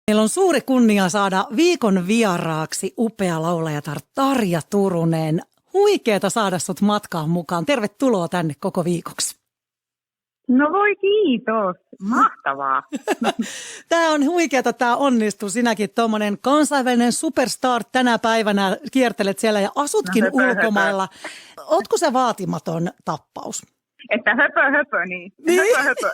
Meillä on suuri kunnia saada viikon vieraaksi upea laulajatar Tarja Turunen. Huikeeta saada sut matkaan mukaan. Tervetuloa tänne koko viikoksi. No voi kiitos. Mahtavaa. Tämä on huikeeta, tämä onnistuu. Sinäkin tuommoinen kansainvälinen superstar tänä päivänä kiertelet siellä ja asutkin ulkomailla. Ootko se vaatimaton tappaus? Että höpö, niin. Höpö.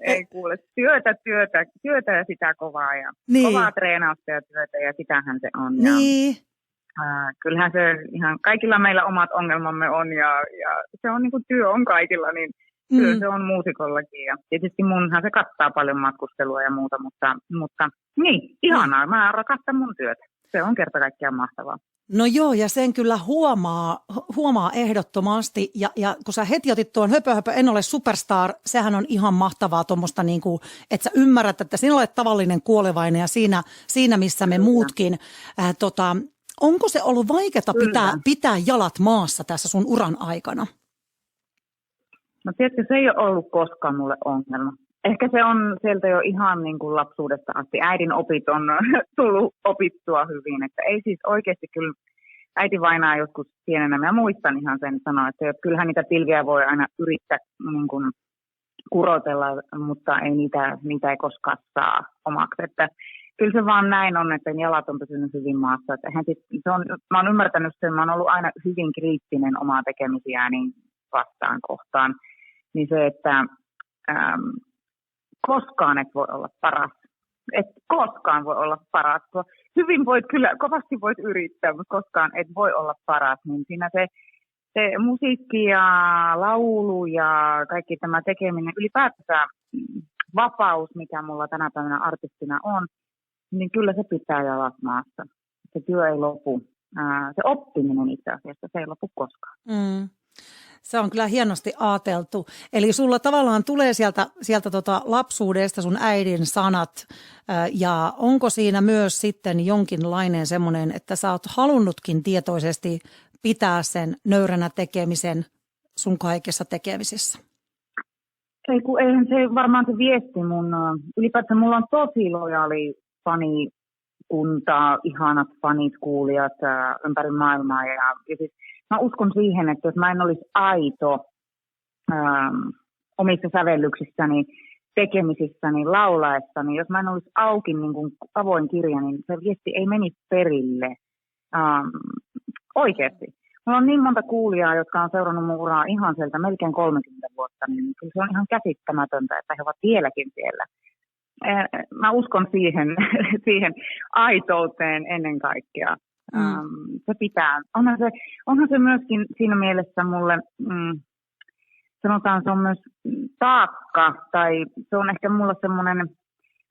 Ei kuule, työtä ja sitä kovaa ja kovaa treenausta ja työtä ja sitähän se on. Niin. Kyllähän se ihan, kaikilla meillä omat ongelmamme on ja se on niin kuin työ on kaikilla, niin työ se on muusikollakin. Ja tietysti munhan se kattaa paljon matkustelua ja muuta, mutta niin, ihanaa. Mä rakastan mun työtä. Se on kerta kaikkiaan mahtavaa. No joo, ja sen kyllä huomaa ehdottomasti. Ja kun sä heti otit tuon höpö, en ole superstar, sehän on ihan mahtavaa tuommoista, niin kuin, että sä ymmärrät, että sinä olet tavallinen kuolevainen ja siinä missä me muutkin. Onko se ollut vaikeaa pitää jalat maassa tässä sun uran aikana? No tiedätkö, se ei ole ollut koskaan mulle ongelma. Ehkä se on sieltä jo ihan niin kuin lapsuudesta asti. Äidin opit on tullut opittua hyvin. Että ei siis oikeasti kyllä äiti vainaa joskus pienenä. Mä muistan ihan sen sanoa, että kyllähän niitä pilviä voi aina yrittää niin kuin kurotella, mutta ei niitä ei koskaan saa omaksi. Että kyllä se vaan näin on, että jalat on pysynyt hyvin maassa. Että mä oon ymmärtänyt sen, mä oon ollut aina hyvin kriittinen omaa tekemisiäni vastaan kohtaan. Niin se, että koskaan et voi olla paras. Et koskaan voi olla paras. Hyvin voit kyllä, kovasti voit yrittää, mutta koskaan et voi olla paras. Niin siinä se musiikki ja laulu ja kaikki tämä tekeminen, ylipäätään vapaus, mikä mulla tänä päivänä artistina on, niin kyllä se pitää jalat maassa. Se työ ei lopu. Se oppiminen itse asiassa, se ei lopu koskaan. Se on kyllä hienosti ajateltu. Eli sulla tavallaan tulee sieltä lapsuudesta sun äidin sanat ja onko siinä myös sitten jonkinlainen semmoinen, että sä oot halunnutkin tietoisesti pitää sen nöyränä tekemisen sun kaikessa tekemisissä? Eihän se varmaan se viesti ylipäätään mulla on tosi lojaali fanikunta, ihanat fanit, kuulijat ympäri maailmaa ja siis mä uskon siihen, että jos mä en olisi aito omissa sävellyksissäni, tekemisissäni, laulaessani, jos mä en olisi auki niin kuin avoin kirja, niin se viesti ei menisi perille oikeasti. Mulla on niin monta kuulijaa, jotka on seurannut mun uraa ihan sieltä melkein 30 vuotta, niin kyllä se on ihan käsittämätöntä, että he ovat vieläkin siellä. Mä uskon siihen aitouteen ennen kaikkea. Se pitää. Onhan se myöskin siinä mielessä mulle, sanotaan se on myös taakka, tai se on ehkä mulla semmoinen,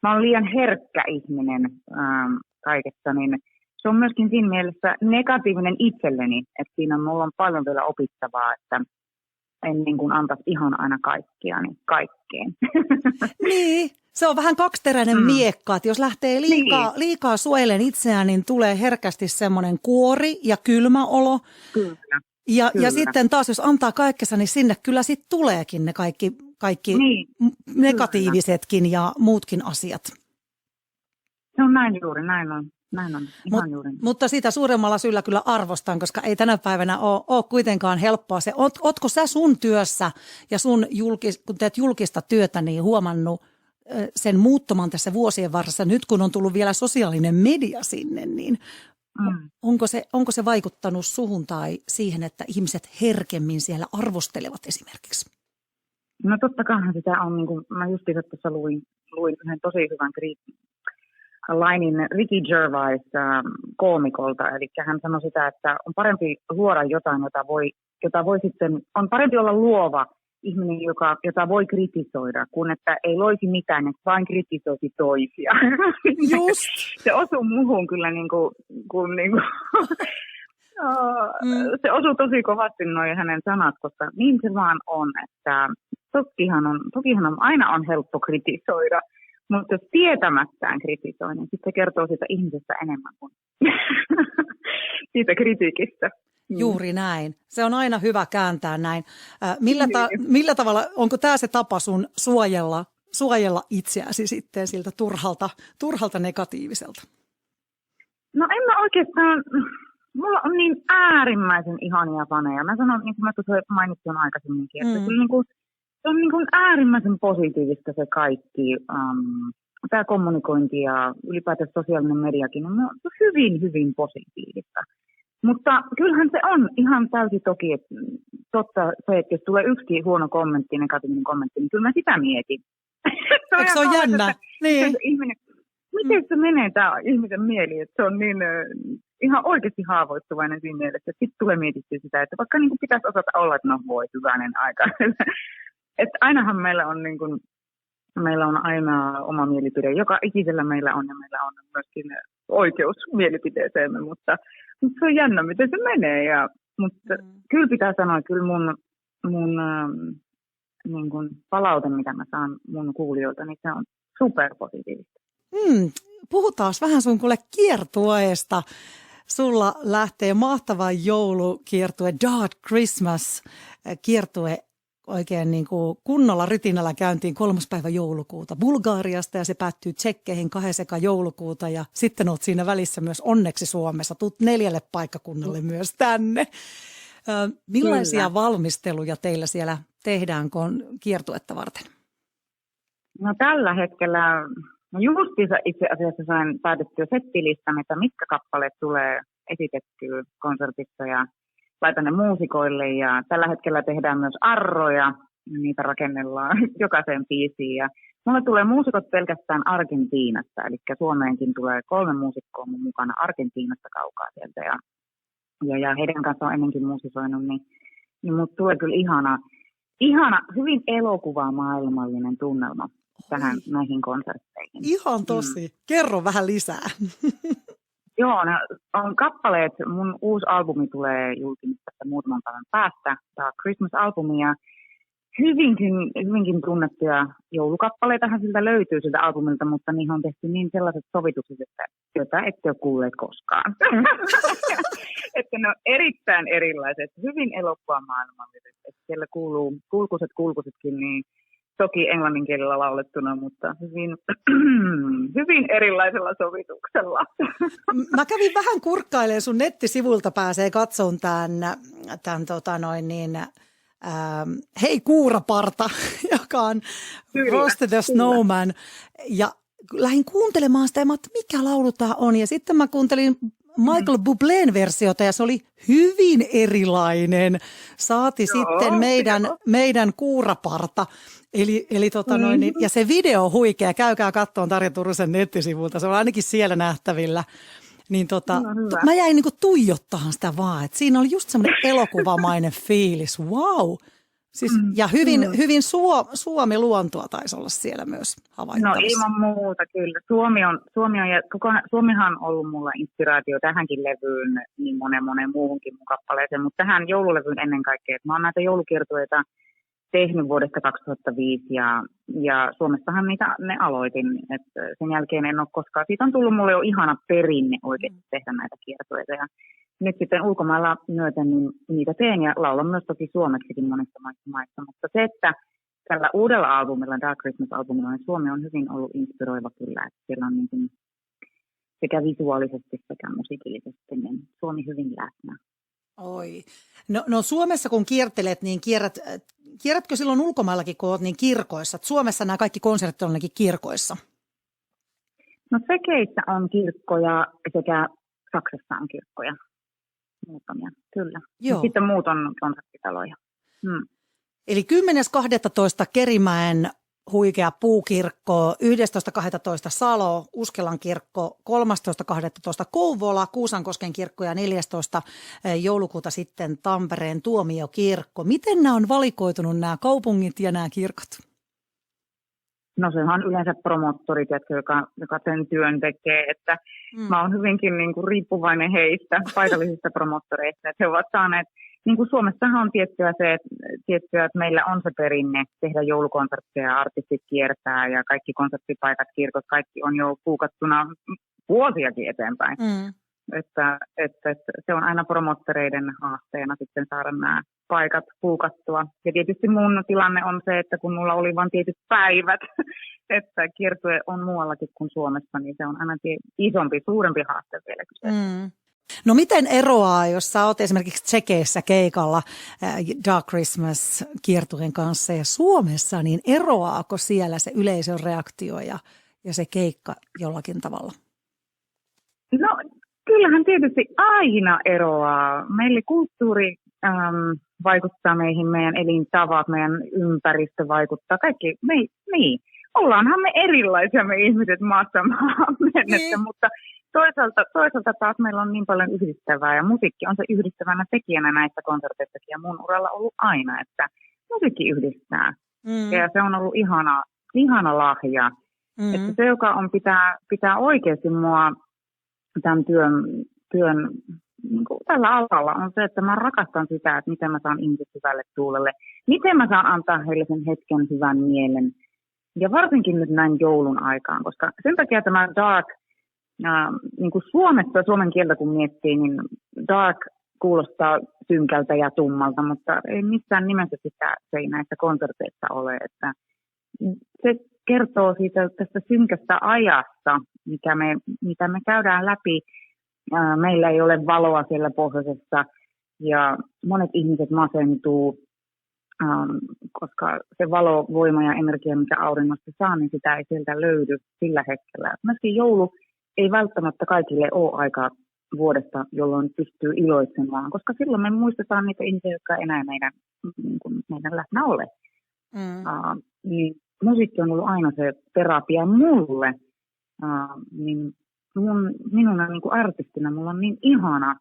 mä oon liian herkkä ihminen kaikessa, niin se on myöskin siinä mielessä negatiivinen itselleni, että siinä mulla on paljon vielä opittavaa, että en niin kuin antaisi ihan aina kaikkea, niin kaikkeen. Niin. Se on vähän kaksiteräinen miekka, että jos lähtee liikaa suojelemaan itseään, niin tulee herkästi semmoinen kuori ja kylmä olo. Kyllä. Ja sitten taas, jos antaa kaikkensa, niin sinne kyllä sitten tuleekin ne kaikki negatiivisetkin ja muutkin asiat. Se on näin juuri, näin on. Ihan juuri. Mutta sitä suuremmalla syyllä kyllä arvostan, koska ei tänä päivänä ole kuitenkaan helppoa se. Ootko sä sun työssä ja kun teet julkista työtä, niin huomannut sen muuttumaan tässä vuosien varressa, nyt kun on tullut vielä sosiaalinen media sinne, niin onko se vaikuttanut suhun tai siihen, että ihmiset herkemmin siellä arvostelevat esimerkiksi? No totta kai sitä on, niin kuin mä just tuossa luin yhden tosi hyvän lainin Ricky Gervais koomikolta, eli hän sanoi sitä, että on parempi luoda jotain, jota voi sitten, on parempi olla luova ihminen, jota voi kritisoida, kun että ei loisi mitään, että vain kritisoisi toisia. Just. Se osuu muuhun kyllä se osuu tosi kovasti nuo hänen sanat, koska niin se vaan on, että tokihan aina on helppo kritisoida, mutta jos tietämättään kritisoi, niin sitten se kertoo siitä ihmisestä enemmän kuin siitä kritiikistä. Juuri näin. Se on aina hyvä kääntää näin. Millä tavalla, onko tämä se tapa sun suojella itseäsi sitten siltä turhalta negatiiviselta? No en mä oikeastaan, mulla on niin äärimmäisen ihania faneja. Mä sanon, niin kuin mä tuossa mainitsin aikaisemminkin, että se on niin kuin äärimmäisen positiivista se kaikki. Tämä kommunikointi ja ylipäätään sosiaalinen mediakin on hyvin, hyvin positiivista. Mutta kyllähän se on ihan täysin toki, että totta se, että jos tulee yksi huono kommentti, negatiivinen kommentti, niin kyllä mä sitä mietin. Eikö se ole jännä? Niin. Miten se menee tämä ihmisen mieli, että se on niin ihan oikeasti haavoittuvainen siinä mielessä, että sitten tulee mietittyä sitä, että vaikka niin kuin pitäisi osata olla, että no voi, hyvänen aika. Että ainahan meillä on aina oma mielipide, joka ikisellä meillä on ja meillä on myöskin oikeus mielipiteeseemme, mutta se on jännä, miten se menee. Mutta kyllä pitää sanoa, että kyllä mun niin kuin palaute, mitä mä saan mun kuulijoilta, niin se on superpositiivista. Puhutaan vähän sun kuule kiertueesta. Sulla lähtee mahtava joulukiertue, Dark Christmas kiertue oikein niin kuin kunnolla rytinällä käyntiin 3. päivä joulukuuta Bulgariasta ja se päättyy Tšekkeihin 2. joulukuuta ja sitten olet siinä välissä myös onneksi Suomessa. Tuut 4 paikkakunnalle myös tänne. Millaisia valmisteluja teillä siellä tehdään kiertuetta varten? No tällä hetkellä, justiinsa itse asiassa sain päätettyä settilistan, että mitkä kappaleet tulee esitettyä konsertissa ja laitan ne muusikoille ja tällä hetkellä tehdään myös arroja, niitä rakennellaan jokaiseen biisiin ja mulle tulee muusikot pelkästään Argentiinasta, eli Suomeenkin tulee 3 muusikkoa mun mukana Argentiinasta kaukaa sieltä ja heidän kanssaan on ennenkin musisoinut, niin mut tulee kyllä ihana, hyvin elokuvamaailmallinen tunnelma näihin konsertteihin. Ihan tosi. Kerro vähän lisää. Joo, ne on kappaleet. Mun uusi albumi tulee julkisesta muutaman päivän päästä. Tämä Christmas-albumi ja hyvinkin tunnettuja joulukappaleitahan siltä löytyy siltä albumilta, mutta niihin on tehty niin sellaiset sovitukset, että joita ette ole kuulleet koskaan. Että ne on erittäin erilaiset, hyvin elokuvamaailmalliset. Siellä kuuluu kulkusetkin, niin toki englannin kielellä laulettuna, mutta hyvin erilaisella sovituksella. Mä kävin vähän kurkkailemaan sun nettisivulta, pääsee katsomaan tämän Hei Kuuraparta, joka on Frosty the Snowman. Ja lähdin kuuntelemaan sitä, että mikä laulu tämä on. Ja sitten mä kuuntelin Michael Bublén versiota ja se oli hyvin erilainen. Saati sitten meidän Kuuraparta. Eli ja se video on huikea. Käykää katsomaan Tarja Turusen nettisivulta. Se on ainakin siellä nähtävillä. Niin mä jäin niinku tuijottamaan sitä vaan. Et siinä oli just semmoinen elokuvamainen fiilis. Wow! Siis, ja hyvin Suomi-luontoa taisi olla siellä myös havaittavissa. No ilman muuta kyllä. Suomihan on ollut mulla inspiraatio tähänkin levyyn, niin monen muuhunkin mun kappaleeseen, mutta tähän joululevyyn ennen kaikkea. Mä oon näitä joulukiertueita tehnyt vuodesta 2005 ja Suomessahan ne aloitin. Et sen jälkeen en ole koskaan. Siitä on tullut mulle jo ihana perinne oikeasti tehdä näitä kiertueita ja nyt sitten ulkomailla myöten niin niitä teen ja laulan myös toki suomeksikin monissa maissa, mutta se, että tällä uudella albumilla, Dark Christmas-albumilla, niin Suomi on hyvin ollut inspiroiva kyllä, että siellä on niin sekä visuaalisesti sekä musiikillisesti, niin Suomi hyvin läsnä. Oi. No Suomessa kun kiertelet, niin kierrätkö silloin ulkomaillakin, kun olet niin kirkoissa? Et Suomessa nämä kaikki konsertit on ainakin kirkoissa. No Tšekeissä on kirkkoja sekä Saksassa on kirkkoja. Muutamia, kyllä. Sitten muut on konserttitaloja. Eli 10.12. Kerimäen huikea puukirkko, 11.12. Salo, Uskelan kirkko, 13.12. Kouvola, Kuusankosken kirkko ja 14. joulukuuta sitten Tampereen Tuomiokirkko. Miten nämä on valikoitunut nämä kaupungit ja nämä kirkot? No sehän on yleensä promottorit, joka sen työn tekee, että mä oon hyvinkin niin kuin riippuvainen heistä, paikallisista promottoreista, että he ovat saaneet, niin kuin Suomessahan on tiettyä, että meillä on se perinne tehdä joulukonsertteja, artistit kiertää ja kaikki konserttipaikat, kirkot, kaikki on jo puukattuna vuosiakin eteenpäin. Että se on aina promottoreiden haasteena sitten saada nämä paikat puukattua. Ja tietysti mun tilanne on se, että kun mulla oli vain tietyt päivät, että kiertue on muuallakin kuin Suomessa, niin se on aina suurempi haaste vielä kyseessä. No miten eroaa, jos sä oot esimerkiksi Tsekeissä keikalla Dark Christmas -kiertueen kanssa ja Suomessa, niin eroaako siellä se yleisön reaktio ja se keikka jollakin tavalla? No kyllähän tietysti aina eroaa. Meille kulttuuri vaikuttaa meihin, meidän elintavat, meidän ympäristö vaikuttaa. Kaikki, niin. Ollaanhan me erilaisia me ihmiset maassa mennessä, mutta toisaalta taas meillä on niin paljon yhdistävää ja musiikki on se yhdistävänä tekijänä näissä konserteissakin ja mun uralla on ollut aina, että musiikki yhdistää. Ja se on ollut ihana lahja. Että se, joka on pitää oikeasti mua tämän työn niin kuin tällä alalla on se, että mä rakastan sitä, että miten mä saan ihmiset hyvälle tuulelle, miten mä saan antaa heille sen hetken hyvän mielen. Ja varsinkin nyt näin joulun aikaan, koska sen takia tämä dark, niin kuin Suomessa, suomen kieltä kun miettii, niin dark kuulostaa synkältä ja tummalta, mutta ei missään nimessä sitä se ei näissä konserteissa ole. Että se kertoo siitä tästä synkästä ajasta, mitä me käydään läpi. Meillä ei ole valoa siellä pohjoisessa ja monet ihmiset masentuu, koska se valo, voima ja energia, mikä auringosta saa, niin sitä ei sieltä löydy sillä hetkellä. Myöskin joulu ei välttämättä kaikille ole aikaa vuodesta, jolloin pystyy iloitsemaan, koska silloin me muistetaan niitä ihmisiä, jotka ei enää meidän läsnä ole. Niin musiikki on ollut aina se terapia mulle, niin minuna niin kuin artistina mulla on niin ihana.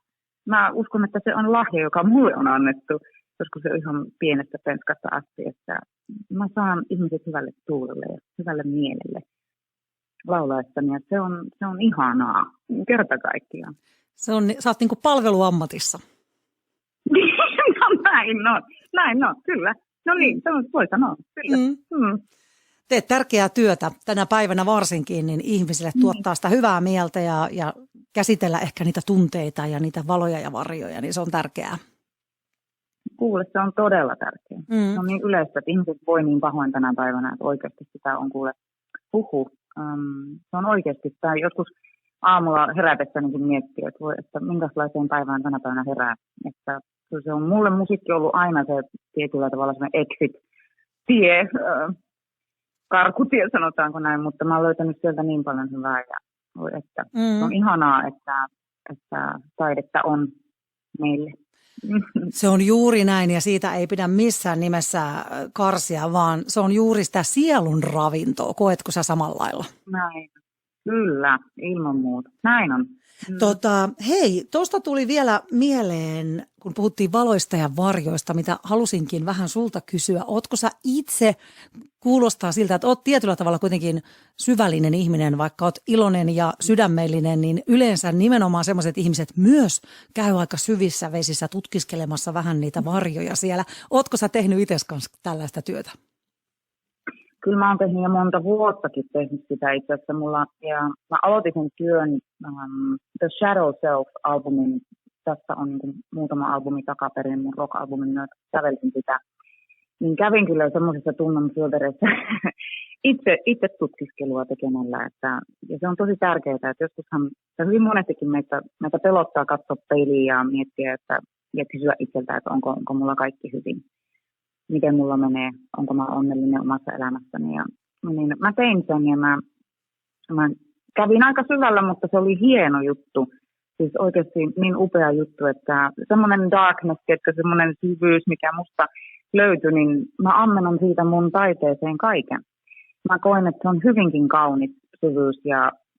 Mä uskon, että se on lahja, joka mulle on annettu, joskus se on ihan pienestä penskasta asti, että mä saan ihmiset hyvälle tuulelle ja hyvälle mielelle laulaessani, ja se on ihanaa, kerta kaikkiaan. Sä oot niinku palveluammatissa. No näin on, kyllä. No niin, se voi sanoa, kyllä. Teet tärkeää työtä tänä päivänä varsinkin, niin ihmisille tuottaa sitä hyvää mieltä ja käsitellä ehkä niitä tunteita ja niitä valoja ja varjoja, niin se on tärkeää. Kuule, se on todella tärkeää. Se on niin yleistä, että ihmiset voi niin pahoin tänä päivänä, että oikeasti sitä on kuule se on oikeasti, tai joskus aamulla herätessä niin miettii, että minkälaiseen päivään tänä päivänä herää. Että se on mulle musiikki ollut aina se tietyllä tavalla semmoinen exit-tie, karkutie sanotaanko näin, mutta mä oon löytänyt sieltä niin paljon hyvää, että se on ihanaa, että taidetta on meille. Se on juuri näin ja siitä ei pidä missään nimessä karsia, vaan se on juuri sitä sielun ravintoa. Koetko sä samalla lailla? Näin. Kyllä, ilman muuta. Näin on. Hei, tuosta tuli vielä mieleen, kun puhuttiin valoista ja varjoista, mitä halusinkin vähän sulta kysyä. Ootko sä itse, kuulostaa siltä, että oot tietyllä tavalla kuitenkin syvällinen ihminen, vaikka oot iloinen ja sydämellinen, niin yleensä nimenomaan sellaiset ihmiset myös käy aika syvissä vesissä tutkiskelemassa vähän niitä varjoja siellä. Ootko sä tehnyt itse kanssa tällaista työtä? Kyllä mä oon tehnyt jo monta vuottakin tehnyt sitä itse asiassa. Mä aloitin sen työn The Shadow Self-albumin. Tässä on niin muutama albumi takaperin, mun rock-albumin myötä sävelsin sitä. Niin kävin kyllä semmoisessa tunnelmafiltereissä itse tutkiskelua tekemällä. Ja se on tosi tärkeää, että joskushan, hyvin monestikin meitä pelottaa katsoa peiliin ja miettiä, ja kysyä itseltä, että onko mulla kaikki hyvin. Miten mulla menee, onko mä onnellinen omassa elämässäni. Niin mä tein sen ja mä kävin aika syvällä, mutta se oli hieno juttu. Siis oikeasti niin upea juttu, että semmoinen darkness, että semmoinen syvyys, mikä musta löytyi, niin mä ammennan siitä mun taiteeseen kaiken. Mä koen, että se on hyvinkin kaunis syvyys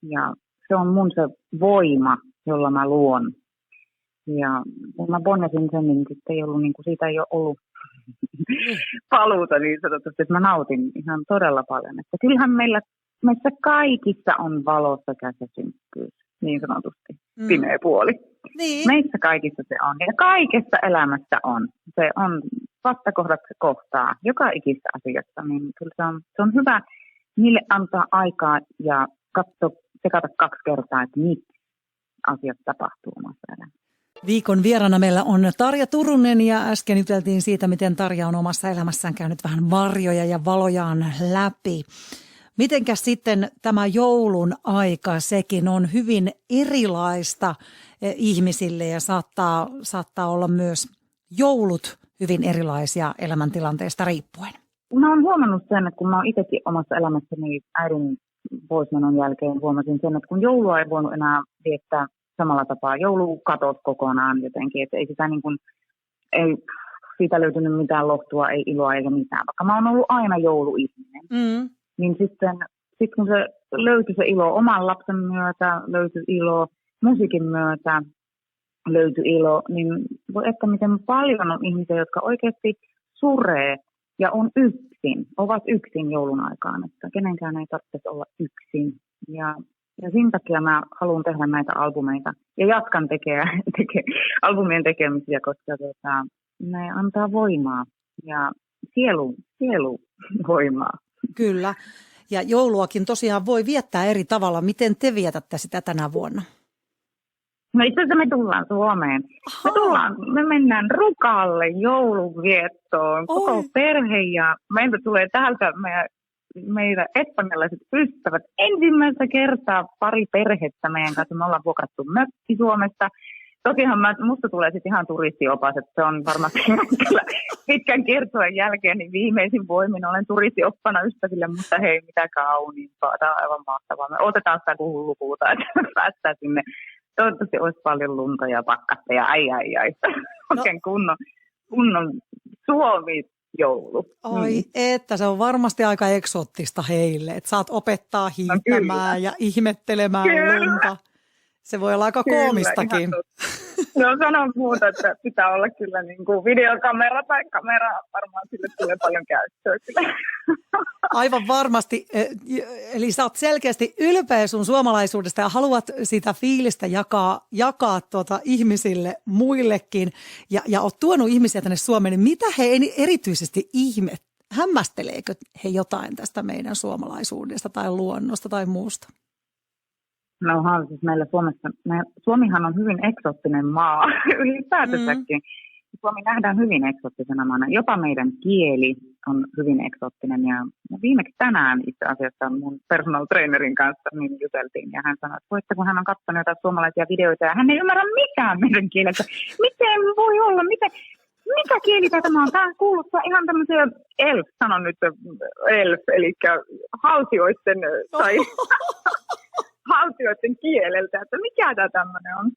ja se on mun se voima, jolla mä luon. Ja kun mä bonnesin sen, niin siitä ei ole ollut paluuta niin sanotusti, että mä nautin ihan todella paljon. Että kyllähän meissä kaikissa on valossa käsi synkkyys, niin sanotusti, pimeä puoli. Niin. Meissä kaikissa se on ja kaikessa elämässä on. Se on vastakohdat kohtaa joka ikistä asiasta, niin kyllä se on hyvä niille antaa aikaa ja sekata 2 kertaa, että mitä asiat tapahtuu omassa elämässä. Viikon vieraana meillä on Tarja Turunen ja äsken juteltiin siitä, miten Tarja on omassa elämässään käynyt vähän varjoja ja valojaan läpi. Mitenkäs sitten tämä joulun aika, sekin on hyvin erilaista ihmisille ja saattaa olla myös joulut hyvin erilaisia elämäntilanteesta riippuen. Mä oon huomannut sen, että kun mä oon itsekin omassa elämässäni äidin poismenon jälkeen huomasin sen, että kun joulua ei voinut enää viettää samalla tapaa, joulu katosi kokonaan jotenkin, että ei sitä niin kuin, ei siitä löytynyt mitään lohtua, ei iloa eikä mitään, vaikka mä oon ollut aina jouluihminen. Niin sitten kun se löytyi se ilo oman lapsen myötä, löytyi ilo musiikin myötä, löytyi ilo, niin voi että miten paljon on ihmisiä, jotka oikeasti suree ja ovat yksin joulun aikaan, että kenenkään ei tarvitse olla yksin. Ja sen takia mä haluan tehdä näitä albumeita ja jatkan albumien tekemisiä, koska ne antaa voimaa ja sielu voimaa. Kyllä. Ja jouluakin tosiaan voi viettää eri tavalla. Miten te vietätte sitä tänä vuonna? No itse asiassa me tullaan Suomeen. Me mennään Rukalle jouluviettoon, koko perhe, ja meiltä tulee täältä meidän espanjalaiset ystävät. Ensimmäistä kertaa pari perhettä meidän kanssa. Me ollaan vuokrattu mökki Suomesta. Tokihan musta tulee sitten ihan turistiopas, että se on varmasti pitkän kiertueen jälkeen niin viimeisin voimin olen turistioppana ystäville, mutta hei, mitä kauniimpaa. Tämä on aivan mahtavaa. Me otetaan sitä kuin hullupuuta, että päästään sinne. Toivottavasti olisi paljon lunta ja pakkasta ja ai. Oikein kunnon Suomi-joulu. Ai että, se on varmasti aika eksoottista heille, että saat opettaa hiihtämään ja ihmettelemään lunta. Se voi olla aika koomistakin. No sanon muuta, että pitää olla kyllä niin kuin videokamera tai kamera, varmaan sille tulee paljon käyttöä kyllä. Aivan varmasti, eli sä oot selkeästi ylpeä sun suomalaisuudesta ja haluat sitä fiilistä jakaa ihmisille, muillekin ja oot tuonut ihmisiä tänne Suomeen, niin mitä he erityisesti hämmästeleekö he jotain tästä meidän suomalaisuudesta tai luonnosta tai muusta? No siis meillä Suomihan on hyvin eksoottinen maa ylipäätänsäkin. Suomi nähdään hyvin eksoottisena maana. Jopa meidän kieli on hyvin eksoottinen. Ja viimeksi tänään itse asiassa mun personal trainerin kanssa niin juteltiin. Ja hän sanoi, että kun hän on katsonut jotain suomalaisia videoita ja hän ei ymmärrä mitään meidän kieltä. Miten voi olla? Mikä kieli tämä on? Tämä kuulostaa ihan tämmöisiä sanon nyt eli haltioiden tai haltioiden kieleltä, että mikä tämä tämmöinen on.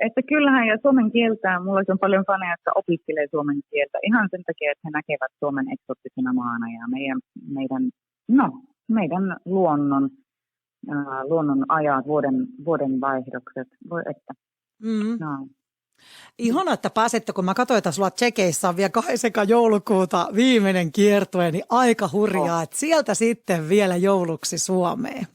Että kyllähän ja suomen kieltä, mulla on paljon faneja, jotka opiskelee suomen kieltä ihan sen takia, että he näkevät Suomen eksoottisena maana ja meidän luonnon ajat, vuoden vaihdokset. Voi että. No. Ihana, että pääsette, kun mä katsoin, että sulla Tsekeissä on vielä 8. joulukuuta viimeinen kiertue, niin aika hurjaa, että sieltä sitten vielä jouluksi Suomeen.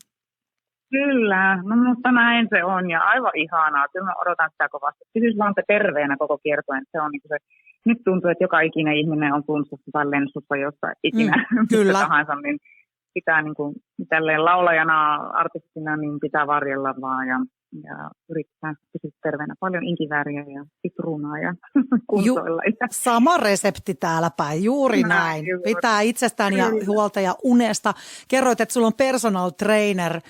Kyllä, no minusta näin se on ja aivan ihanaa. Kyllä mä odotan sitä kovasti. Pysyisi vaan terveenä koko kiertoen. Se on niin se, nyt tuntuu, että joka ikinen ihminen on flunssassa tai lensussa jossain ikinä kyllä. tahansa, niin pitää niin kuin, tälleen laulajana, artistina, niin pitää varjella vaan ja yrittää pysyä terveenä. Paljon inkivääriä ja sitruunaa ja kuntoilla. Sama resepti täällä päin, juuri näin. Pitää itsestään ja huolta ja unesta. Kerroit, että sulla on personal trainer.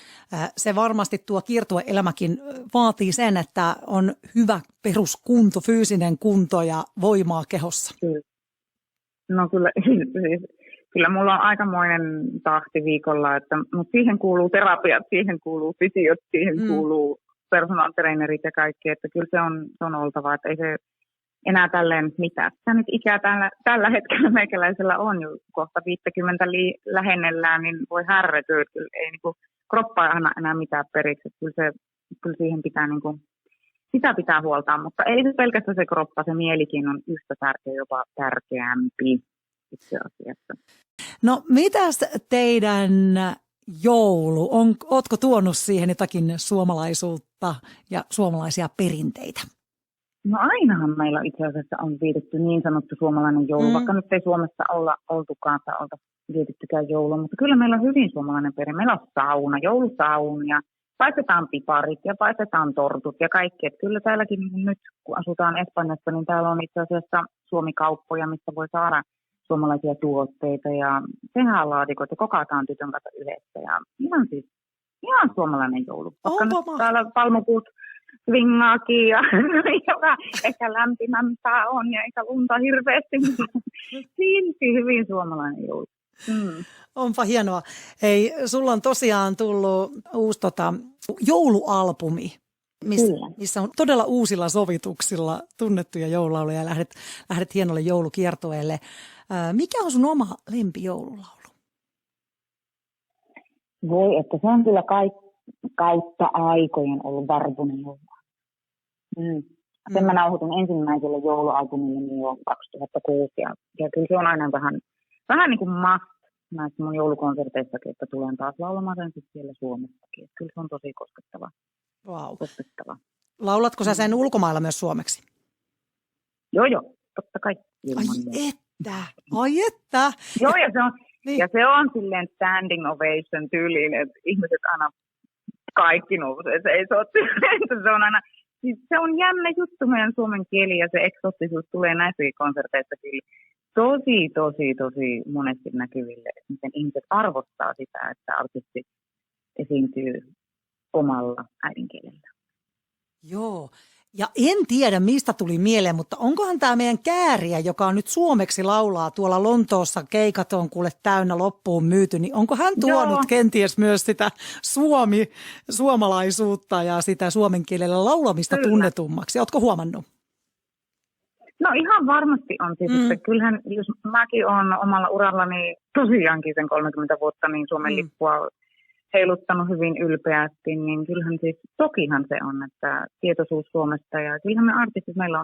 Se varmasti tuo kiertueelämäkin vaatii sen, että on hyvä peruskunto, fyysinen kunto ja voimaa kehossa. Kyllä. No kyllä mulla on aikamoinen tahti viikolla, mutta siihen kuuluu terapiat, siihen kuuluu fysiot, siihen kuuluu personal trainerit ja kaikki, että kyllä se on oltava, että ei se enää tälleen mitään. Sitä nyt ikää tällä hetkellä meikäläisellä on jo kohta 50 lähennellään, niin voi härretyä, kyllä ei niin kuin, kroppa ei anna enää mitään periksi, että kyllä siihen pitää niin kuin, sitä pitää huoltaa, mutta ei se pelkästään se kroppa, se mielikin on yhtä tärkeä, jopa tärkeämpi itse asiassa. No mitäs teidän joulu, ootko tuonut siihen jotakin suomalaisuutta ja suomalaisia perinteitä? No ainahan meillä itse asiassa on vietetty niin sanottu suomalainen joulu, vaikka nyt ei Suomessa olla oltukaan tai olta vietittykään joulua, mutta kyllä meillä on hyvin suomalainen perinne. Meillä on sauna, joulusauna paistetaan piparit ja paistetaan tortut ja kaikki. Että kyllä täälläkin niin nyt, kun asutaan Espanjassa, niin täällä on itse asiassa Suomi-kauppoja, missä voi saada suomalaisia tuotteita ja tehdään laatikot ja kokataan tytön kanssa yhdessä. Ja ihan suomalainen joulu. Koska nyt täällä palmupuut swingaakin ja joka ehkä lämpimämpää on ja eikä lunta hirveästi. Silti hyvin suomalainen joulu. Onpa hienoa. Hei, sulla on tosiaan tullut uusi joulualbumi, missä on todella uusilla sovituksilla tunnettuja joululauluja ja lähdet hienolle joulukiertueelle. Mikä on sun oma lempijoululaulu? Voi, että se on kyllä kautta aikojen ollut Varpunen joululaulu. Sen mä nauhoitin ensimmäiselle joulualbumille jo 2006 ja kyllä se on aina vähän niin kuin must näissä mun joulukonserteissakin, että tulen taas laulamaan sen sitten siellä Suomessakin. Että kyllä se on tosi koskettava. Wow. Koskettava. Laulatko sä sen ulkomailla myös suomeksi? Joo, totta kai. Ai että! Joo, ja se on silleen standing ovation tyyliin, että ihmiset aina kaikki nousee seisoo. Se on aina, siis se on jännä juttu meidän suomen kieli ja se eksoottisuus tulee näissäkin konserteissa kyllä tosi monesti näkyville, että miten ihmiset arvostaa sitä, että artisti esiintyy omalla äidinkielellä. Joo, ja en tiedä mistä tuli mieleen, mutta onkohan tämä meidän Kääriä, joka on nyt suomeksi laulaa tuolla Lontoossa, keikat on kuule täynnä loppuun myyty, niin onko hän tuonut kenties myös sitä suomalaisuutta ja sitä suomen kielellä laulamista tunnetummaksi? Ootko huomannut? No ihan varmasti on tietysti. Kyllähän, jos mäkin olen omalla urallani tosiaankin sen 30 vuotta niin Suomen lippua heiluttanut hyvin ylpeästi, niin kyllähän siis, tokihan se on, että tietoisuus Suomesta ja kyllähän me artistit, meillä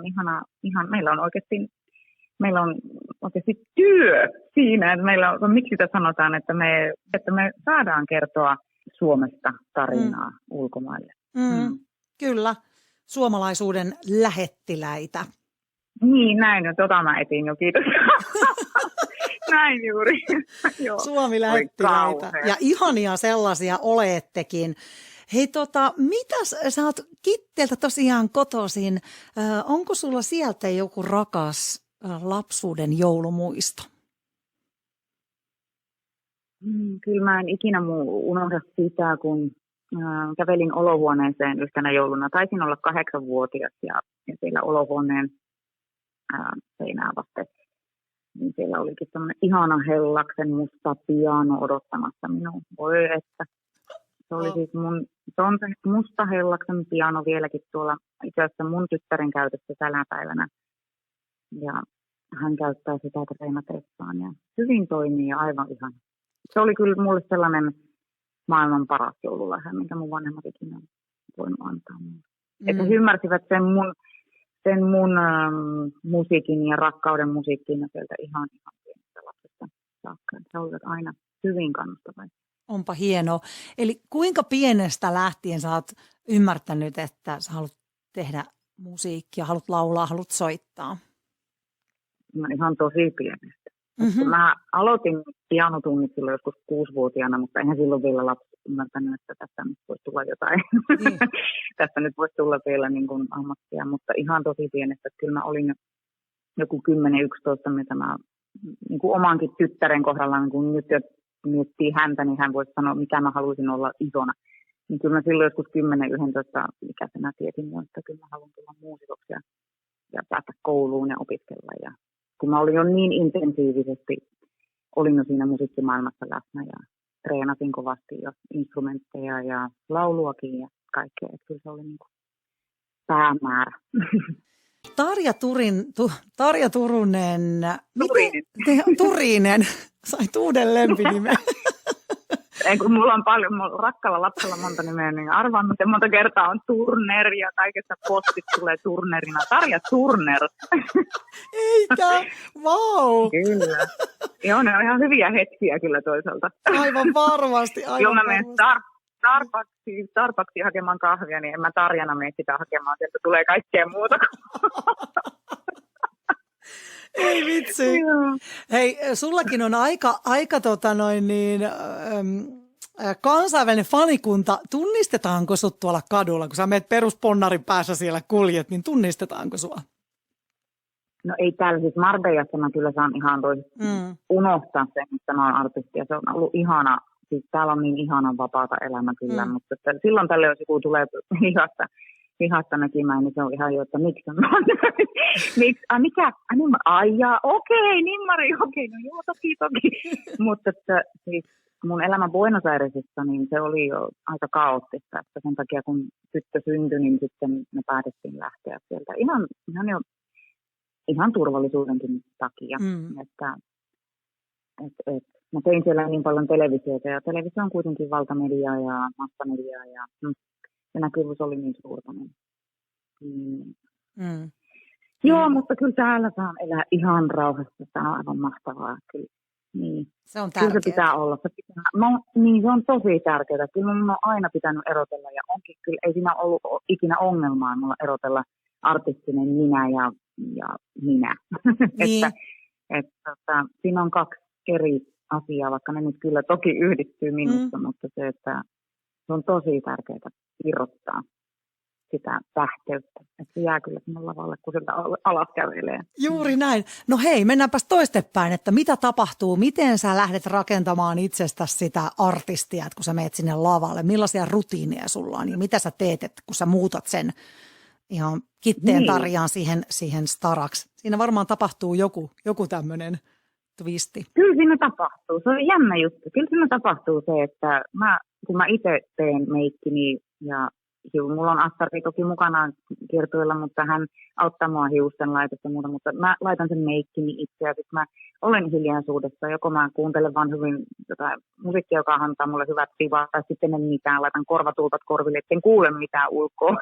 on oikeasti työ siinä, että meillä on, miksi sitä sanotaan, että me saadaan kertoa Suomesta tarinaa ulkomaille. Kyllä, suomalaisuuden lähettiläitä. Niin, näin, mä etin jo, kiitos. Näin juuri. Joo. Suomi-lähettiläitä ja ihania sellaisia olettekin. Hei mitäs, sä oot Kitteeltä tosiaan kotoisin, onko sulla sieltä joku rakas lapsuuden joulumuisto? Kyllä mä en ikinä unohda sitä, kun kävelin olohuoneeseen yhtenä jouluna. Taisin olla 8-vuotias ja siellä olohuoneen seinää vasten. Niin siellä olikin semmoinen ihana Hellaksen musta piano odottamassa minua. Voi että. Se oli siis se on se musta Hellaksen piano vieläkin tuolla itse asiassa mun tyttären käytössä tänä päivänä. Ja hän käyttää sitä treenatessaan ja hyvin toimii ja aivan ihana. Se oli kyllä mulle sellainen maailman paras joululahja, minkä mun vanhemmat ikinä voinut antaa mulle. Että he ymmärsivät sen mun musiikin ja rakkauden musiikkiin ja sieltä ihan pienestä lapsesta saakka. Se olivat aina hyvin kannustavia. Onpa hienoa. Eli kuinka pienestä lähtien sä oot ymmärtänyt, että sä haluat tehdä musiikkia, haluat laulaa, haluat soittaa? No ihan tosi pienestä. Mä aloitin pianotunnit silloin joskus 6-vuotiaana, mutta eihän silloin vielä lapsi ymmärtänyt, että tästä nyt voisi tulla jotain. Tästä nyt voisi tulla vielä niin kuin ammattia, mutta ihan tosi pienestä. Kyllä mä olin joku 10-11, mitä mä niin kuin omankin tyttären kohdalla, niin kun nyt miettii häntä, niin hän voisi sanoa, mitä mä haluaisin olla isona. Niin kyllä mä silloin joskus 10-11 ikäisenä tiesin jo, että kyllä mä haluan tulla muusikoksi ja päästä kouluun ja opiskella. Ja kun mä olin jo niin intensiivisesti, olin jo siinä musiikkimaailmassa läsnä ja treenasin kovasti jo instrumentteja ja lauluakin ja kaikkea. Että kyllä se oli niin kuin päämäärä. Tarja Turunen. Turinen. Sait uuden lempinimen. Ei, kun mulla on rakkaalla lapsella monta nimeä, niin arvaan, miten monta kertaa on Turner ja kaikessa postit tulee Turnerina. Tarja Turner. Eikä? Vau! Kyllä. Joo, ne on ihan hyviä hetkiä kyllä toisaalta. Aivan varmasti. Joo, mä menen Starbucksiin hakemaan kahvia, niin en mä Tarjana mene sitä hakemaan. Sieltä tulee kaikkea muuta. Ei vitsi. Hei, sullakin on aika kansainvälinen fanikunta, tunnistetaanko sut tuolla kadulla, kun sä meet perusponnarin päässä siellä kuljet, niin tunnistetaanko sua? No ei täällä, siis Marbejassa mä kyllä saan ihan unohtaa sen, että mä oon artisti ja se on ollut ihana, siis täällä on niin ihana vapaata elämä kyllä, mutta että silloin tälle jos joku tulee hihasta näkemään, niin se on ihan jo, että miksi on miksi, mikä, okei, nimmari, okei, no joo, toki, mutta että siis mun elämä Buenos Airesissa, niin se oli jo aika kaoottista, että sen takia kun tyttö syntyi, niin sitten me päätettiin lähteä sieltä ihan turvallisuudenkin takia, että mä tein siellä niin paljon televisiota ja televisio on kuitenkin valtamediaa ja massamediaa ja se näkyvyys oli niin suurta. Joo, mutta kyllä täällä saan elää ihan rauhassa, tämä on aivan mahtavaa. Kyllä, niin. Se on tärkeää. Kyllä se pitää olla. Niin se on tosi tärkeää. Kyllä mun on aina pitänyt erotella ja onkin kyllä, ei siinä ollut ikinä ongelmaa mulla erotella artistinen minä ja minä. Niin. Siinä on kaksi eri asiaa, vaikka ne nyt kyllä toki yhdistyy minusta, mutta se, että se on tosi tärkeää irrottaa sitä tähteyttä. Että se jää kyllä sinne lavalle, kun sieltä alas kävelee. Juuri näin. No hei, mennäänpäs toistepäin, että mitä tapahtuu? Miten sä lähdet rakentamaan itsestäsi sitä artistia, että kun sä meet sinne lavalle? Millaisia rutiineja sulla on ja mitä sä teet, että kun sä muutat sen ihan kitteen tarjaan siihen staraksi? Siinä varmaan tapahtuu joku tämmöinen twisti. Kyllä siinä tapahtuu. Se on jännä juttu. Kyllä siinä tapahtuu se, että kun mä itse teen meikkini ja mulla on Astari toki mukana kiertueella, mutta hän auttaa mua hiusten laitosta ja muuta, mutta mä laitan sen meikkini itse ja sitten mä olen hiljaisuudessa. Joko mä kuuntelen vaan hyvin jotain musiikkia, joka antaa mulle hyvät sivat, tai sitten en mitään, laitan korvatulpat korville, etten kuule mitään ulkoa.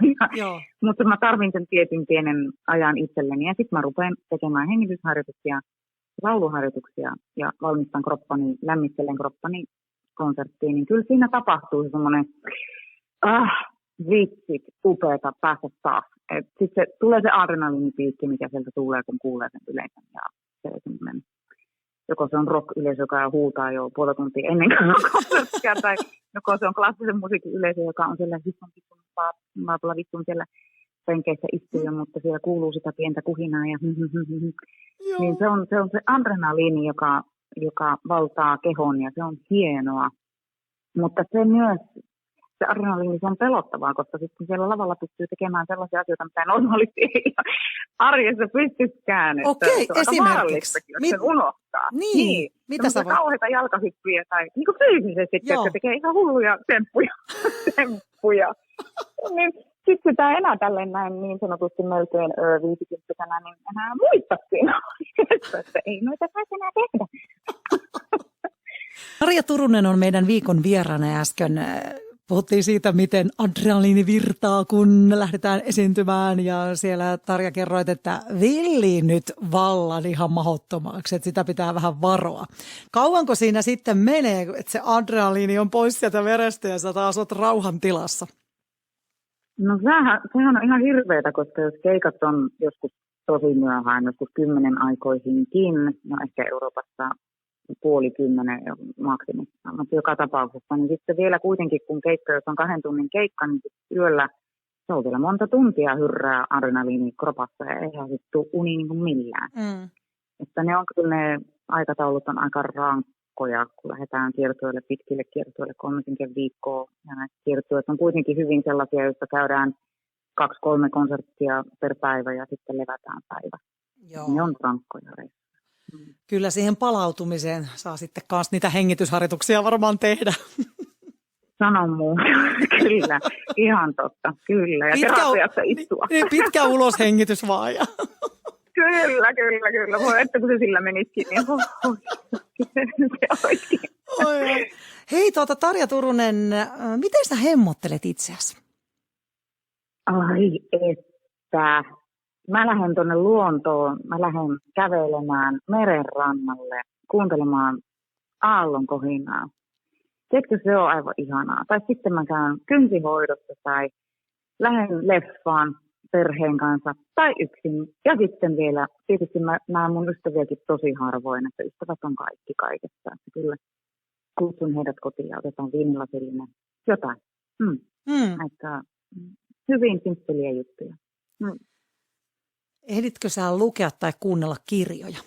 Mutta mä tarvin sen tietyn pienen ajan itselleni ja sitten mä rupean tekemään hengitysharjoituksia, lauluharjoituksia ja valmistan kroppani, lämmittelen kroppani konserttiin, niin kyllä siinä tapahtuu semmoinen vitsit, upeata päästä taas. Sitten tulee se adrenaliinipiikki, mikä sieltä tulee, kun kuulee sen yleisön. Ja se joko se on rock-yleisö, joka huutaa jo puoli tuntia ennen konserttia, tai joko se on klassisen musiikin yleisö, joka on siellä vitsun siellä penkeissä istuu, mutta siellä kuuluu sitä pientä kuhinaa. Ja niin se on se adrenaliini, joka valtaa kehon, ja se on hienoa. Mutta se myös, se adrenaliini, se on pelottavaa, koska sitten siellä lavalla pystyy tekemään sellaisia asioita, mitä normaalisti ei arjessa pystykään. Okei, esimerkiksi. Sen unohtaa. Niin. Mitä sä voit? Kauheita jalkahyppyjä tai niin kuin fyysisesti, jotka tekee ihan hulluja temppuja. Niin sitten sitä enää tälleen näin niin sanotusti melkein 50-vuotiaana, niin enää muista siinä, että ei noita saisi enää tehdä. Tarja Turunen on meidän viikon vieraana ja äsken puhuttiin siitä, miten adrenaliini virtaa, kun lähdetään esiintymään ja siellä Tarja kerroit, että villi nyt vallan ihan mahdottomaksi, että sitä pitää vähän varoa. Kauanko siinä sitten menee, että se adrenaliini on pois sieltä verestä ja sä taas oot rauhan tilassa? No sehän on ihan hirveetä, koska jos keikat on joskus tosi myöhään, joskus 10 aikoisinkin, no ehkä Euroopassa 9:30 maksimissaan, mutta joka tapauksessa, niin sitten vielä kuitenkin, kun keikka, jos on 2 tunnin keikka, niin yöllä se on vielä monta tuntia hyrrää adrenaliini kropassa ja eihän sitten tule uni niin kuin millään. Että ne on kyllä ne aikataulut on aika rankkoja, kun lähdetään kiertueelle, pitkille kiertueelle 3 viikkoa. Ja näitä kiertueet on kuitenkin hyvin sellaisia, joissa käydään 2-3 konserttia per päivä ja sitten levätään päivä. Joo. Ne on rankkoja reissuja. Kyllä siihen palautumiseen saa sitten myös niitä hengitysharjoituksia varmaan tehdä. Sanon muu. Kyllä, ihan totta. Kyllä, ja terapiassa istua. Pitkä uloshengitys vaan. Ja. Kyllä. Voi että kun se sillä menisikin, niin se oikein. Oi. Hei Tarja Turunen, miten sä hemmottelet itseäsi? Ai että. Mä lähden tuonne luontoon, mä lähden kävelemään meren rannalle, kuuntelemaan aallon kohinaa. Tiedätkö, se on aivan ihanaa. Tai sitten mä käyn kynsihoidossa tai lähden leffaan perheen kanssa tai yksin. Ja sitten vielä, tietysti mä näen mun ystäviäkin tosi harvoin, että ystävät on kaikki kaikessa. Kyllä kutsun heidät kotiin ja otetaan viinilasillinen. Jotain. Että hyvin simppeliä juttuja. Ehditkö sä lukea tai kuunnella kirjoja?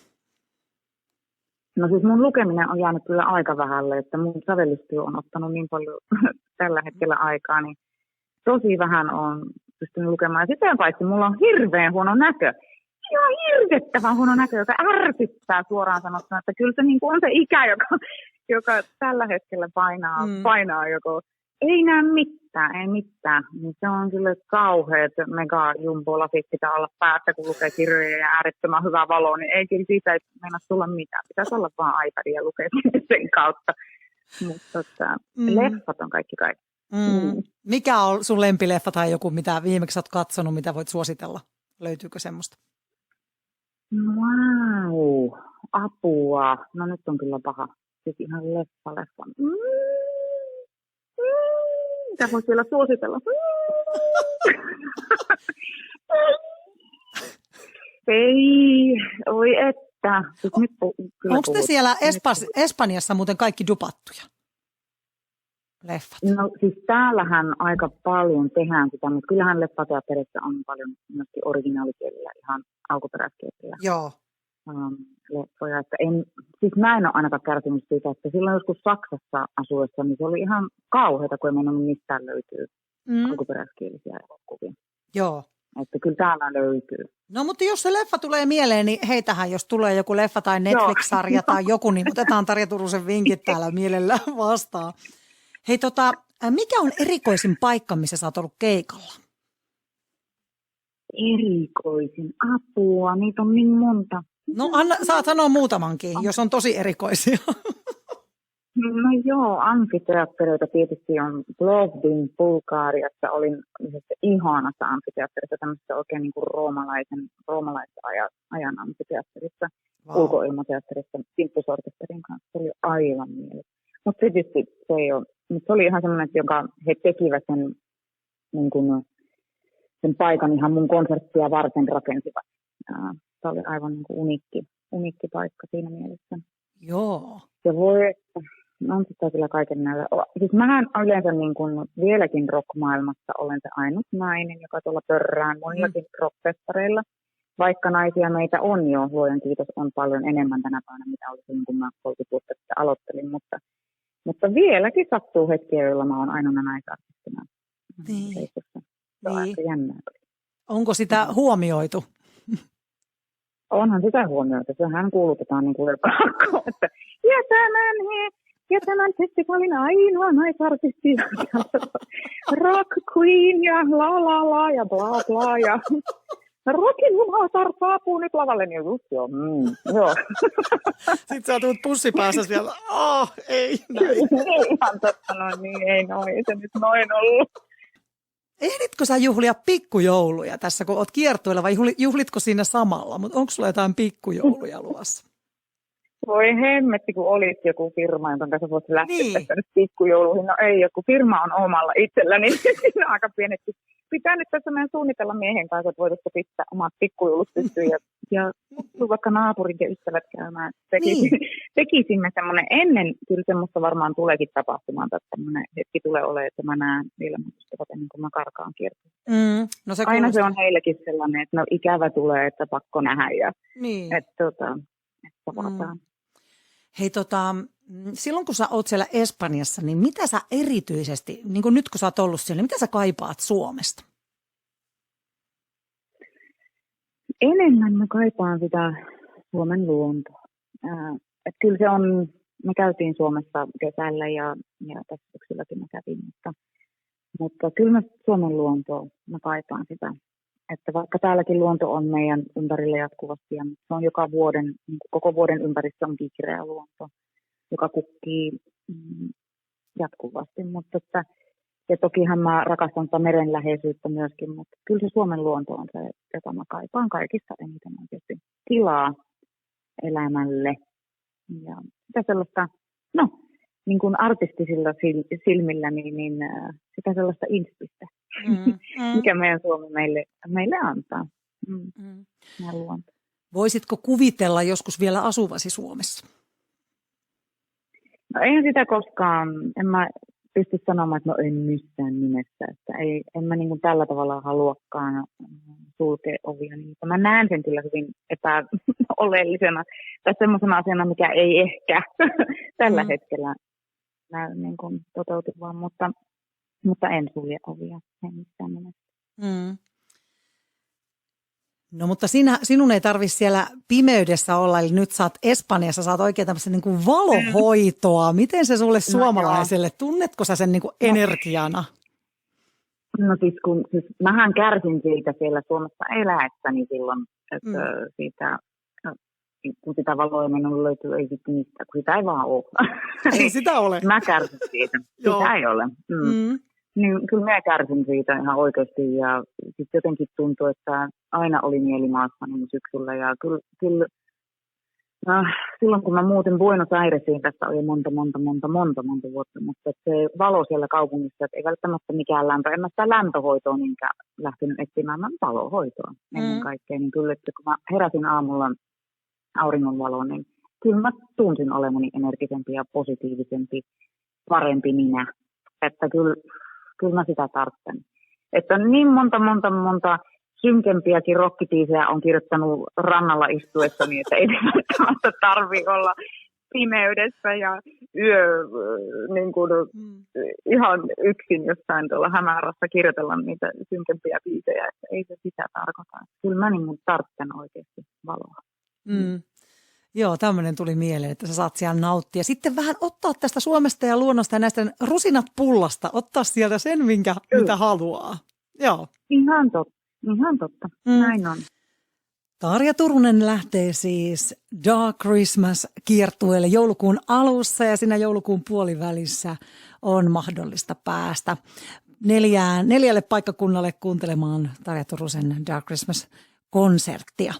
No siis mun lukeminen on jäänyt kyllä aika vähälle, että mun sävellystyö on ottanut niin paljon tällä hetkellä aikaa, niin tosi vähän on pystynyt lukemaan. Ja sitä paitsi mulla on hirveän huono näkö. Ihan hirvettävän huono näkö, joka ärsyttää suoraan sanottuna, että kyllä se niin kuin on se ikä, joka tällä hetkellä painaa joko. Ei näe mitään, ei mitään. Niin se on kyllä kauheat mega jumbo-lasit pitää olla päässä, kun lukee kirjoja ja äärettömän hyvä valo, niin ei kyllä siitä ei mennä tulla mitään. Pitäisi olla vaan iPad ja lukea sen kautta. Mutta leffat on kaikki. Mikä on sun lempileffa tai joku, mitä viimeksi olet katsonut, mitä voit suositella? Löytyykö semmoista? Wow, apua. No nyt on kyllä paha. Siis ihan leffa. Mitä voisi vielä suositella? Ei, oi että. Onko te siellä Espanjassa muuten kaikki dupattuja leffat? No siis täällähän aika paljon tehdään sitä, mutta kyllähän leffateatterissa on paljon myöskin originaalikielillä, ihan alkuperäiskielillä. Joo. Leffoja. Että siis mä en ole ainakaan kärsinyt siitä, että silloin joskus Saksassa asuessa, niin se oli ihan kauheata, kun ei meinannut mistään löytyy alkuperäiskielisiä elokuvia. Joo. Että kyllä täällä löytyy. No mutta jos se leffa tulee mieleen, niin heitähän, jos tulee joku leffa tai Netflix-sarja tai joku, niin otetaan Tarja Turusen vinkit täällä mielellään vastaan. Hei mikä on erikoisin paikka, missä sä oot ollut keikalla? Erikoisin apua, niitä on niin monta. No saat sanoa muutamankin, jos on tosi erikoisia. No joo, amfiteattereita tietysti on. Plovdivin Bulgariassa olin ihanassa amfiteatterissa, tämmöisessä oikein niin kuin roomalaisen ajan amfiteatterissa, ulkoilmateatterissa, Simppusorkesterin kanssa. Se oli aivan mielessä. Mutta tietysti se ei ole, mutta se oli ihan semmoinen, jonka he tekivät sen, niin kuin, sen paikan ihan mun konserttia varten rakensivat. Se oli aivan niin kuin uniikki paikka siinä mielessä. Joo. Se voi, on sitä kyllä kaiken näillä. Siis mähän yleensä niin kuin vieläkin rock-maailmassa olen se ainut nainen, joka tuolla pörrään monillakin rockfestareilla. Vaikka naisia meitä on jo, luojan kiitos, on paljon enemmän tänä päivänä, mitä oli silloin, kun mä 30 vuotta sitten aloittelin. Mutta vieläkin sattuu hetkiä, joilla mä oon ainoana naisartistina. Niin. Se on aika jännää. Onko sitä huomioitu? Onhan sitä huomioita. Sehän kuulutetaan niin kuin pakko, että ja tämän festivaalin ainoa naisartisti, rock queen ja la ja bla bla ja rockin Jumalar saapuu nyt lavalle, niin just joo. Joo. Sitten sä tulet pussipäässä vielä, ei näin. Ihan totta, no niin, ei se nyt noin ollut. Ehditkö sä juhlia pikkujouluja tässä, kun oot kiertueella, vai juhlitko siinä samalla? Mutta onko sulla jotain pikkujouluja luvassa? Voi hemmetti, kun olisi joku firma, jonka kanssa voisi lähteä tästä nyt pikkujouluihin. No ei, joku firma on omalla itselläni, niin siinä on aika pienetti. Pitää nyt tässä meidän suunnitella miehen kanssa, että voitaisiin pistää omat pikkujoulut pystyyn ja vaikka naapurit ja ystävät käymään. Tekisimme semmoinen ennen, kyllä semmoista varmaan tuleekin tapahtumaan, että tämmöinen hetki tulee olemaan, että mä näen vielä mun ystävät ennen kuin mä karkaan kiertoon. No aina se on heillekin sellainen, että no ikävä tulee, että pakko nähdä ja että tavataan. Hei silloin kun sä oot siellä Espanjassa, niin mitä sä erityisesti, niin kuin nyt kun sä oot ollut siellä, niin mitä sä kaipaat Suomesta? Enemmän mä kaipaan sitä Suomen luontoa. Että kyllä se on, me käytiin Suomessa kesällä ja tässä syksylläkin mä kävin, mutta kyllä mä Suomen luontoa, mä kaipaan sitä. Että vaikka täälläkin luonto on meidän ympärillä jatkuvasti, ja se on joka vuoden, niin koko vuoden ympäristö on kireä luonto, joka kukkii jatkuvasti. Ja tokihan mä rakastan sitä meren läheisyyttä myöskin, mutta kyllä se Suomen luonto on se, jota mä kaipaan kaikista eniten oikeasti. Tilaa elämälle ja sitä sellaista, niin kuin artistisilla silmillä, niin sitä sellaista inspistä, mikä meidän Suomi meille antaa. Luonto. Voisitko kuvitella joskus vielä asuvasi Suomessa? No, eihän sitä koskaan, en mä pysty sanomaan, että no en missään nimessä, että en mä niin kuin tällä tavalla haluakaan sulkea ovia. Niin, mä näen sen kyllä hyvin epäoleellisena tai semmoisena asiana, mikä ei ehkä tällä hetkellä näy niin kuin toteutuvan, mutta en sulje ovia, en missään nimessä. Mm. No mutta sinun ei tarvitse siellä pimeydessä olla, eli nyt sä oot Espanjassa, sä oot oikein tämmöistä niin kuin valohoitoa. Miten se sulle suomalaiselle? Tunnetko sä sen niin kuin energiana? No siis mähän kärsin siitä siellä Suomessa eläessäni silloin, että siitä, kun sitä valoa ei minulle löytyy, ei sitten mistään, kun sitä ei vaan ole. Ei sitä ole. Mä kärsin siitä. Sitä ei ole. Niin, kyllä mä kärsin siitä ihan oikeasti ja sitten jotenkin tuntui, että aina oli mieli maassa niin syksyllä ja kyllä silloin kun mä muutin Buenos Airesiin, tässä oli monta vuotta, mutta se valo siellä kaupungissa, että ei välttämättä mikään lämpö, en mä sitä lämpöhoitoa niinkään lähtenyt etsimään, mä valohoitoa ennen kaikkea, niin kyllä, että kun mä heräsin aamulla auringonvaloon, niin kyllä mä tunsin olevani energisempi ja positiivisempi, parempi minä, että kyllä mä sitä tarvitsen. Että niin monta synkempiäkin rokkibiisejä on kirjoittanut rannalla istuessani, että ei välttämättä tarvitse olla pimeydessä ja niin kuin, ihan yksin jossain tuolla hämärässä kirjoitella niitä synkempiä biisejä, että ei se sitä tarkoita. Kyllä mä niin kuin tarvitsen oikeasti valoa. Joo, tämmöinen tuli mieleen, että sä saat siellä nauttia. Sitten vähän ottaa tästä Suomesta ja luonnosta ja näistä rusinat pullasta, ottaa sieltä sen, mitä haluaa. Joo. Ihan totta. Näin on. Tarja Turunen lähtee siis Dark Christmas-kiertueelle joulukuun alussa ja siinä joulukuun puolivälissä on mahdollista päästä 4 paikkakunnalle kuuntelemaan Tarja Turusen Dark Christmas-konserttia.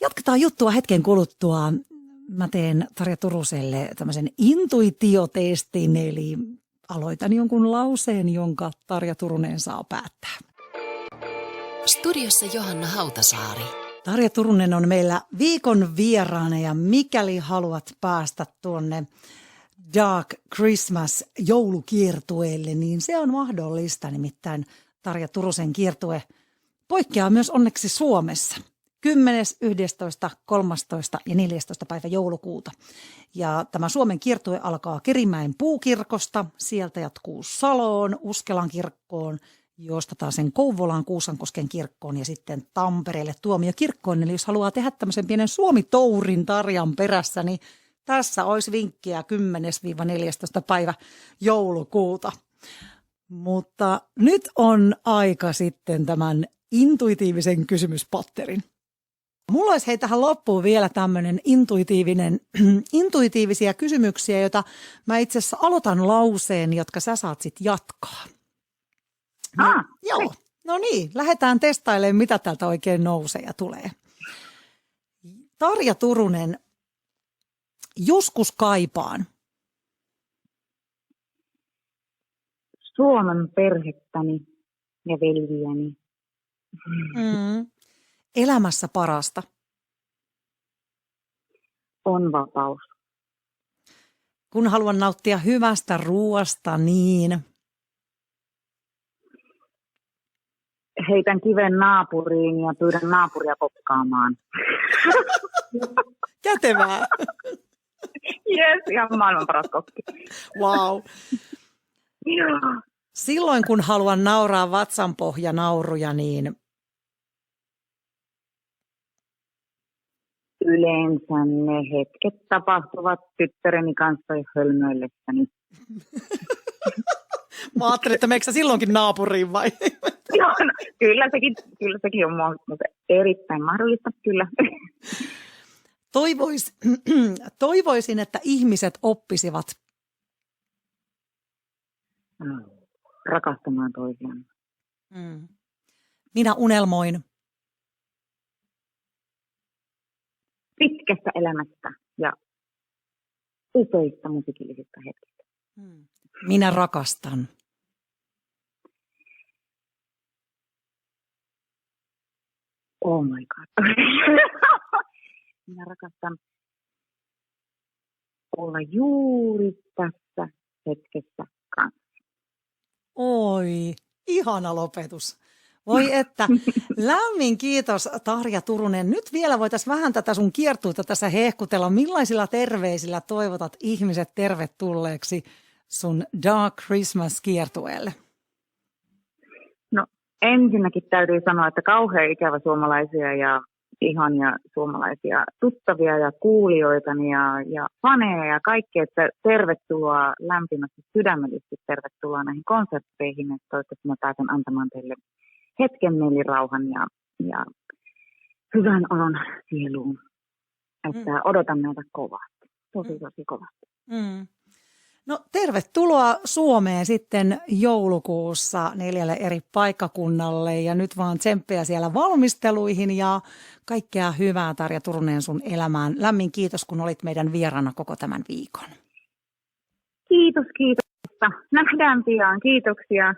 Jatketaan juttua hetken kuluttua. Mä teen Tarja Turuselle tämmöisen intuitiotestin, eli aloitan jonkun lauseen, jonka Tarja Turunen saa päättää. Studiossa Johanna Hautasaari. Tarja Turunen on meillä viikon vieraana ja mikäli haluat päästä tuonne Dark Christmas joulukiertueelle, niin se on mahdollista. Nimittäin Tarja Turusen kiertue poikkeaa myös onneksi Suomessa. 10., 11., 13. ja 14. päivä joulukuuta. Ja tämä Suomen kiertue alkaa Kerimäen puukirkosta, sieltä jatkuu Saloon, Uskelan kirkkoon, josta taas sen Kouvolaan, Kuusankosken kirkkoon ja sitten Tampereelle Tuomiokirkkoon. Eli jos haluaa tehdä tämmöisen pienen Suomi-tourin Tarjan perässä, niin tässä olisi vinkkiä 10.–14. päivä joulukuuta. Mutta nyt on aika sitten tämän intuitiivisen kysymyspatterin. Mulla olisi tähän loppuun vielä tämmöinen intuitiivisia kysymyksiä, joita mä itse asiassa aloitan lauseen, jotka sä saat sitten jatkaa. Joo, no niin, lähdetään testailemaan, mitä täältä oikein nousee ja tulee. Tarja Turunen, joskus kaipaan. Suomen perhettäni ja veljiäni. Elämässä parasta. On vapaus. Kun haluan nauttia hyvästä ruoasta, niin heitän kiven naapuriin ja pyydän naapuria kokkaamaan. Kätevää. Jes, ihan maailman paras kokki. Wow. Silloin kun haluan nauraa vatsanpohjanauruja, niin yleensä ne hetket tapahtuvat tyttäreni kanssa hölmöillessäni. Mä ajattelin, että meneekö sä silloinkin naapuriin vai? Joo, no, kyllä sekin on erittäin mahdollista, kyllä. Toivoisin, että ihmiset oppisivat rakastamaan toisiaan. Minä unelmoin pitkästä elämästä ja upeista musiikillisista hetkistä. Minä rakastan. Oh my god. Minä rakastan olla juuri tässä hetkessä kanssa. Oi, ihana lopetus. Voi että, lämmin kiitos Tarja Turunen. Nyt vielä voitaisiin vähän tätä sun kiertuutta tässä hehkutella. Millaisilla terveisillä toivotat ihmiset tervetulleeksi sun Dark Christmas-kiertueelle? No ensinnäkin täytyy sanoa, että kauhean ikävä suomalaisia ja ihania suomalaisia tuttavia ja kuulijoitani ja faneja ja kaikki, että tervetuloa lämpimästi, sydämellisesti tervetuloa näihin konsertteihin, että toivottavasti mä pääsen antamaan teille hetken mielirauhan ja hyvän olon sieluun, että odotan näitä kovasti, tosi kovasti. Mm. No tervetuloa Suomeen sitten joulukuussa 4 eri paikkakunnalle ja nyt vaan tsemppejä siellä valmisteluihin ja kaikkea hyvää Tarja Turunen sun elämään. Lämmin kiitos kun olit meidän vieraana koko tämän viikon. Kiitos. Nähdään pian. Kiitoksia.